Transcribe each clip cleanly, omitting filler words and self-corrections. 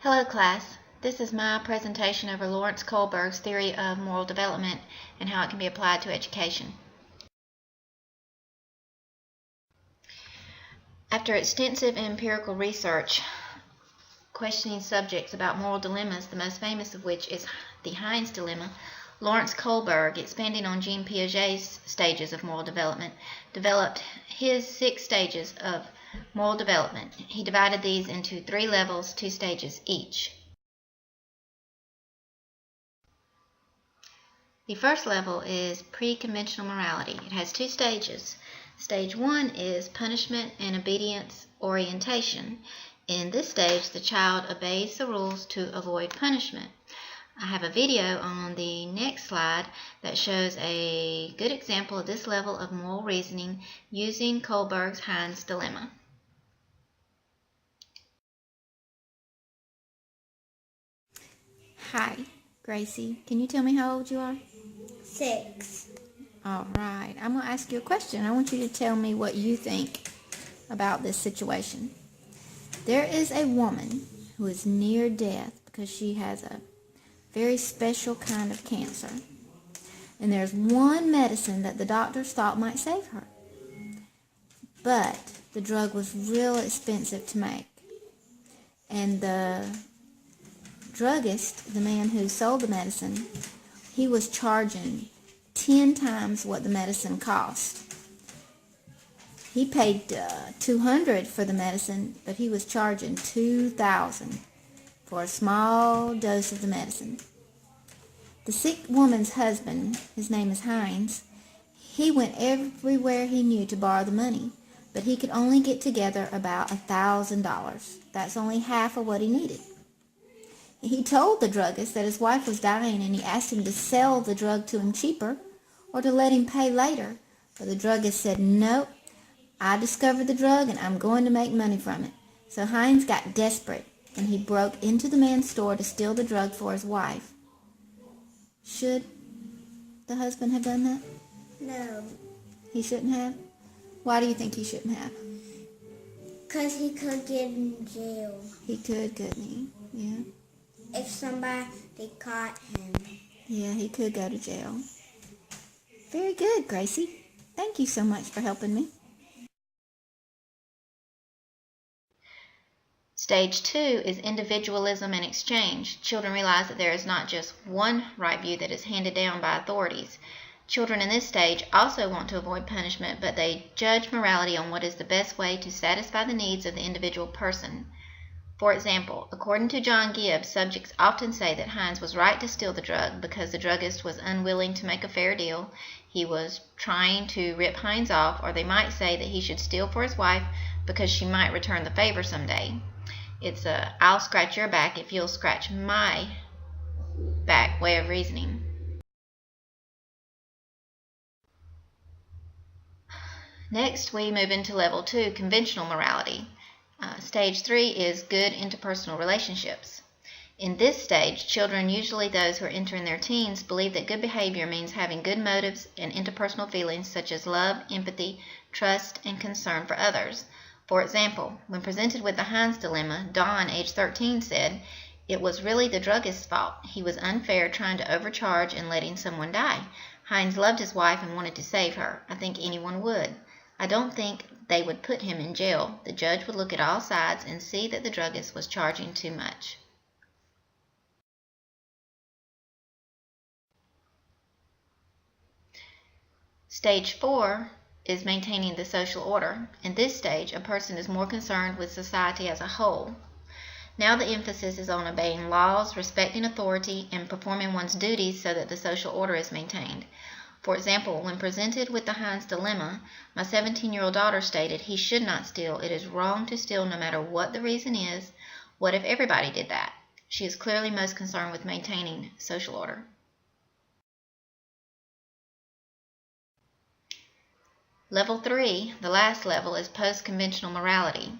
Hello class, this is my presentation over Lawrence Kohlberg's theory of moral development and how it can be applied to education. After extensive empirical research questioning subjects about moral dilemmas, the most famous of which is the Heinz dilemma, Lawrence Kohlberg, expanding on Jean Piaget's stages of moral development, developed his 6 stages of moral development. He divided these into 3 levels, 2 stages each. The first level is pre-conventional morality. It has 2 stages. Stage 1 is punishment and obedience orientation. In this stage, the child obeys the rules to avoid punishment. I have a video on the next slide that shows a good example of this level of moral reasoning using Kohlberg's Heinz dilemma. Hi, Gracie. Can you tell me how old you are? 6. All right. I'm going to ask you a question. I want you to tell me what you think about this situation. There is a woman who is near death because she has a very special kind of cancer. And there's one medicine that the doctors thought might save her. But the drug was real expensive to make. And the druggist, the man who sold the medicine, he was charging 10 times what the medicine cost. He paid $200 for the medicine, but he was charging $2,000 for a small dose of the medicine. The sick woman's husband, his name is Heinz, he went everywhere he knew to borrow the money, but he could only get together about $1,000. That's only half of what he needed. He told the druggist that his wife was dying, and he asked him to sell the drug to him cheaper or to let him pay later. But the druggist said, "Nope, I discovered the drug and I'm going to make money from it." So Heinz got desperate and he broke into the man's store to steal the drug for his wife. Should the husband have done that? No. He shouldn't have? Why do you think he shouldn't have? Because he could get in jail. He could, couldn't he? Yeah. If somebody caught him. Yeah, he could go to jail. Very good, Gracie. Thank you so much for helping me. Stage 2 is individualism and exchange. Children realize that there is not just one right view that is handed down by authorities. Children in this stage also want to avoid punishment, but they judge morality on what is the best way to satisfy the needs of the individual person. For example, according to John Gibbs, subjects often say that Heinz was right to steal the drug because the druggist was unwilling to make a fair deal. He was trying to rip Heinz off, or they might say that he should steal for his wife because she might return the favor someday. It's a "I'll scratch your back if you'll scratch my back" way of reasoning. Next, we move into level 2, conventional morality. Stage 3 is good interpersonal relationships. In this stage, children, usually those who are entering their teens, believe that good behavior means having good motives and interpersonal feelings such as love, empathy, trust, and concern for others. For example, when presented with the Heinz dilemma, Dawn, age 13, said, "It was really the druggist's fault. He was unfair trying to overcharge and letting someone die. Heinz loved his wife and wanted to save her. I think anyone would. I don't think they would put him in jail. The judge would look at all sides and see that the druggist was charging too much." Stage 4 is maintaining the social order. In this stage, a person is more concerned with society as a whole. Now the emphasis is on obeying laws, respecting authority, and performing one's duties so that the social order is maintained. For example, when presented with the Heinz dilemma, my 17-year-old daughter stated, "He should not steal. It is wrong to steal no matter what the reason is. What if everybody did that?" She is clearly most concerned with maintaining social order. Level 3, the last level, is post-conventional morality.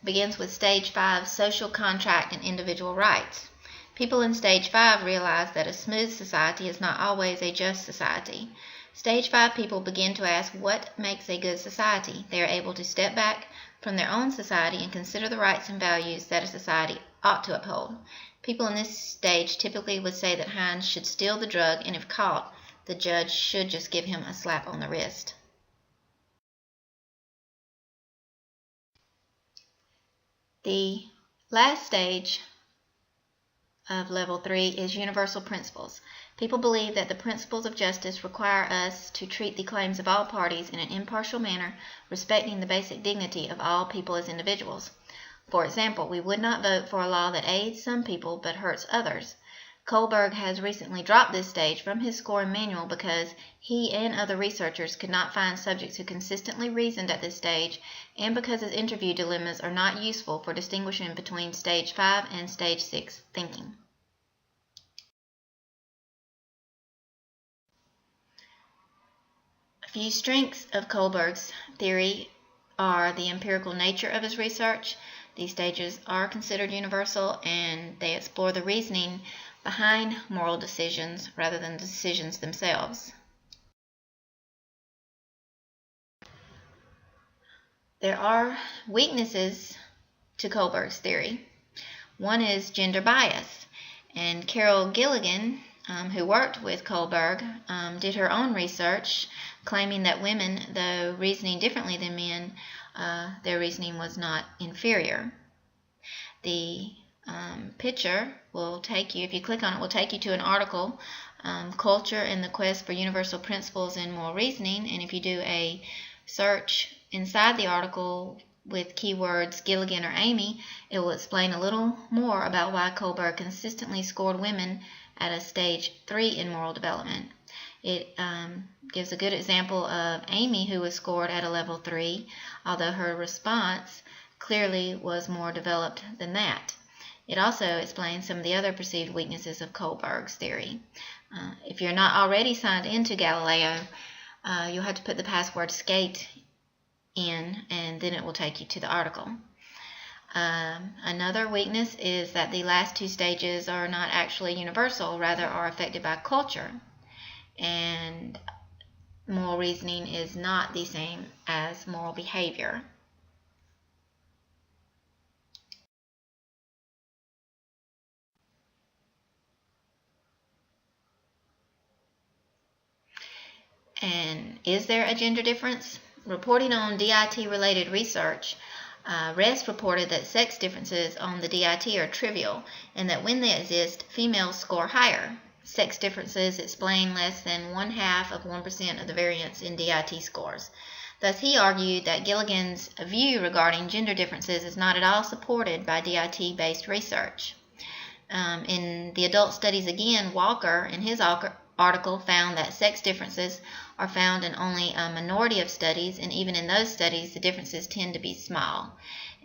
It begins with Stage 5, social contract and individual rights. People in Stage 5 realize that a smooth society is not always a just society. Stage 5 people begin to ask what makes a good society. They are able to step back from their own society and consider the rights and values that a society ought to uphold. People in this stage typically would say that Hines should steal the drug, and if caught, the judge should just give him a slap on the wrist. The last stage of level 3 is universal principles. People believe that the principles of justice require us to treat the claims of all parties in an impartial manner, respecting the basic dignity of all people as individuals. For example, we would not vote for a law that aids some people but hurts others. Kohlberg has recently dropped this stage from his scoring manual because he and other researchers could not find subjects who consistently reasoned at this stage, and because his interview dilemmas are not useful for distinguishing between stage 5 and stage 6 thinking. A few strengths of Kohlberg's theory are the empirical nature of his research. These stages are considered universal, and they explore the reasoning behind moral decisions rather than the decisions themselves. There are weaknesses to Kohlberg's theory. One is gender bias, and Carol Gilligan, who worked with Kohlberg, did her own research claiming that women, though reasoning differently than men, their reasoning was not inferior. The picture will take you, if you click on it, will take you to an article, Culture and the Quest for Universal Principles in Moral Reasoning, and if you do a search inside the article with keywords Gilligan or Amy, it will explain a little more about why Kohlberg consistently scored women at a stage 3 in moral development. It gives a good example of Amy, who was scored at a level 3, although her response clearly was more developed than that. It also explains some of the other perceived weaknesses of Kohlberg's theory. If you're not already signed into Galileo, you'll have to put the password SKATE in, and then it will take you to the article. Another weakness is that the last two stages are not actually universal, rather are affected by culture. And moral reasoning is not the same as moral behavior. And is there a gender difference? Reporting on DIT-related research, Rest reported that sex differences on the DIT are trivial, and that when they exist, females score higher. Sex differences explain less than 0.5% of the variance in DIT scores. Thus, he argued that Gilligan's view regarding gender differences is not at all supported by DIT-based research. In the adult studies again, Walker, in his article, found that sex differences are found in only a minority of studies, and even in those studies, the differences tend to be small.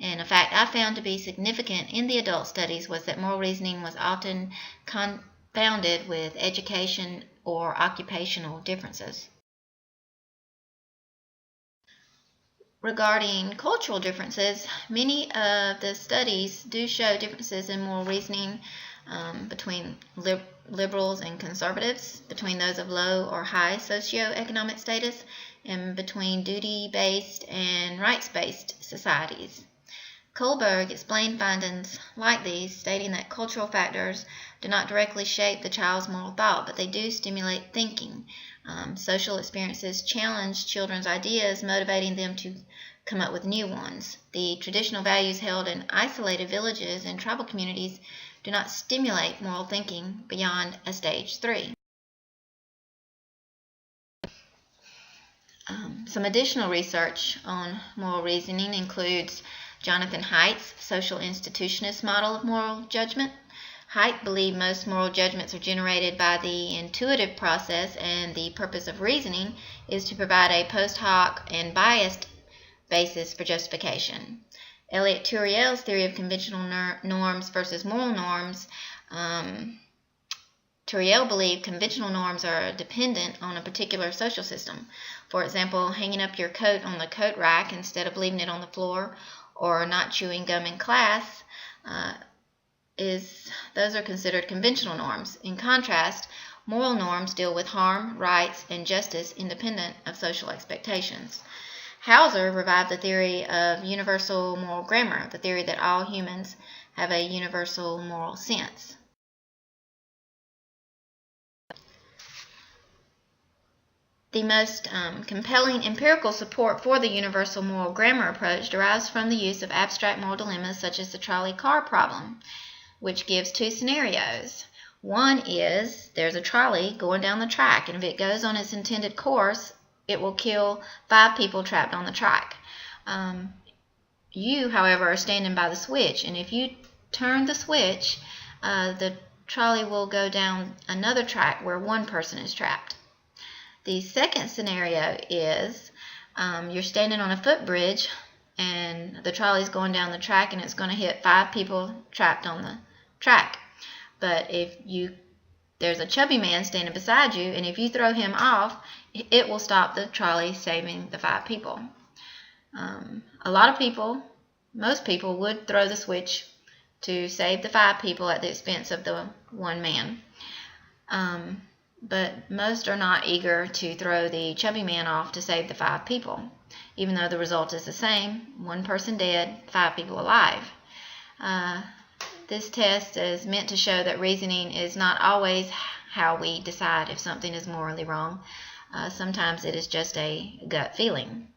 And a fact I found to be significant in the adult studies was that moral reasoning was often confounded with education or occupational differences. Regarding cultural differences, many of the studies do show differences in moral reasoning between liberals and conservatives, between those of low or high socioeconomic status, and between duty-based and rights-based societies. Kohlberg explained findings like these, stating that cultural factors do not directly shape the child's moral thought, but they do stimulate thinking. Social experiences challenge children's ideas, motivating them to come up with new ones. The traditional values held in isolated villages and tribal communities do not stimulate moral thinking beyond a stage 3. Some additional research on moral reasoning includes Jonathan Haidt's social institutionist model of moral judgment. Haidt believed most moral judgments are generated by the intuitive process, and the purpose of reasoning is to provide a post hoc and biased basis for justification. Elliot Turiel's theory of conventional norms versus moral norms. Turiel believed conventional norms are dependent on a particular social system. For example, hanging up your coat on the coat rack instead of leaving it on the floor, or not chewing gum in class, those are considered conventional norms. In contrast, moral norms deal with harm, rights, and justice independent of social expectations. Hauser revived the theory of universal moral grammar, the theory that all humans have a universal moral sense. The most compelling empirical support for the universal moral grammar approach derives from the use of abstract moral dilemmas such as the trolley car problem, which gives two scenarios. One is there's a trolley going down the track, and if it goes on its intended course, it will kill 5 people trapped on the track. You, however, are standing by the switch, and if you turn the switch, the trolley will go down another track where 1 person is trapped. The second scenario is you're standing on a footbridge and the trolley's going down the track and it's going to hit 5 people trapped on the track. But if there's a chubby man standing beside you, and if you throw him off, it will stop the trolley, saving the 5 people. A lot of people, most people, would throw the switch to save the 5 people at the expense of the 1 man. But most are not eager to throw the chubby man off to save the 5 people, even though the result is the same: 1 person dead, 5 people alive. This test is meant to show that reasoning is not always how we decide if something is morally wrong. Sometimes it is just a gut feeling.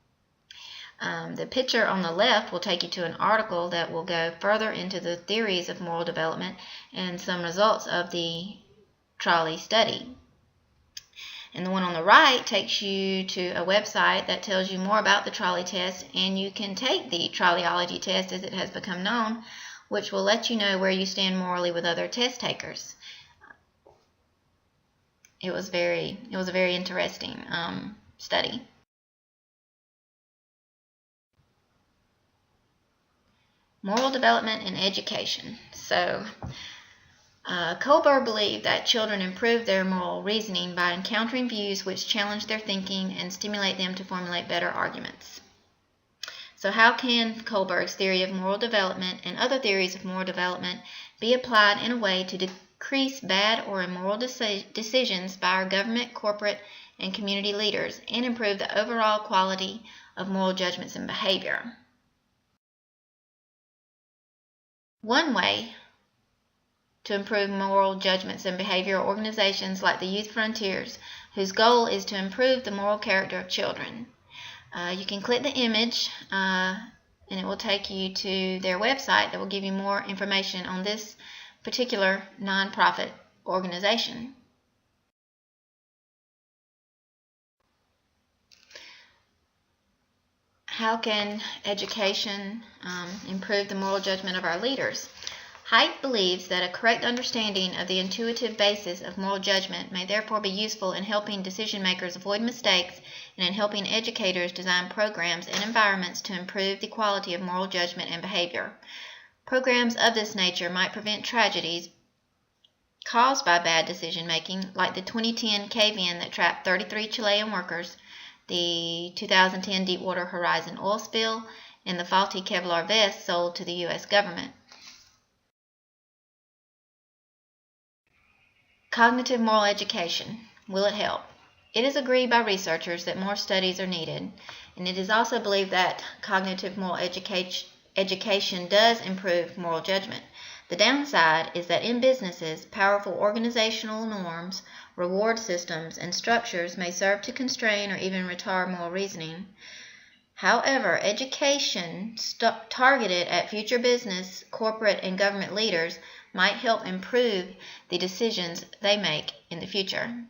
The picture on the left will take you to an article that will go further into the theories of moral development and some results of the trolley study. And the one on the right takes you to a website that tells you more about the trolley test, and you can take the trolleyology test as it has become known, which will let you know where you stand morally with other test takers. It was a very interesting study. Moral development in education. So, Kohlberg believed that children improve their moral reasoning by encountering views which challenge their thinking and stimulate them to formulate better arguments. So how can Kohlberg's theory of moral development and other theories of moral development be applied in a way to decrease bad or immoral decisions by our government, corporate, and community leaders and improve the overall quality of moral judgments and behavior? One way to improve moral judgments and behavior are organizations like the Youth Frontiers, whose goal is to improve the moral character of children. You can click the image and it will take you to their website that will give you more information on this particular nonprofit organization. How can education improve the moral judgment of our leaders? Haidt believes that a correct understanding of the intuitive basis of moral judgment may therefore be useful in helping decision makers avoid mistakes and in helping educators design programs and environments to improve the quality of moral judgment and behavior. Programs of this nature might prevent tragedies caused by bad decision making, like the 2010 cave-in that trapped 33 Chilean workers, the 2010 Deepwater Horizon oil spill, and the faulty Kevlar vest sold to the U.S. government. Cognitive moral education. Will it help? It is agreed by researchers that more studies are needed, and it is also believed that cognitive moral education does improve moral judgment. The downside is that in businesses, powerful organizational norms, reward systems, and structures may serve to constrain or even retard moral reasoning. However, education targeted at future business, corporate, and government leaders might help improve the decisions they make in the future.